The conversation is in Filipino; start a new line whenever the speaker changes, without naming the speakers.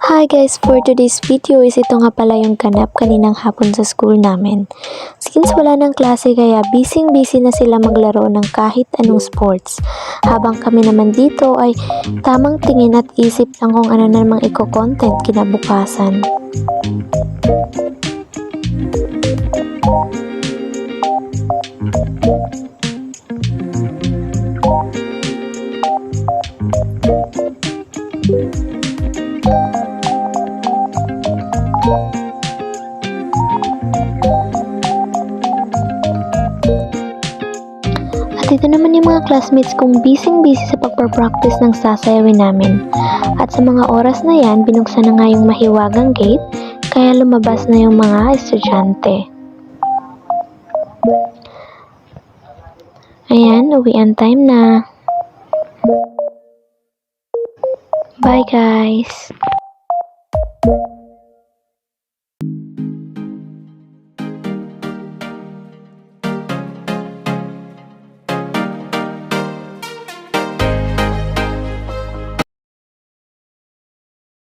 Hi guys, for today's video is ito nga pala yung ganap kaninang hapon sa school namin. Since wala ng klase kaya busy na sila maglaro ng kahit anong sports. Habang kami naman dito ay tamang tingin at isip lang kung ano namang i-content kinabukasan. At ito naman yung mga classmates kong busy sa pagpapractice ng sasayawin namin. At sa mga oras na yan, binuksan na nga yung mahiwagang gate, kaya lumabas na yung mga estudyante. Ayan, uwian time na. Bye guys!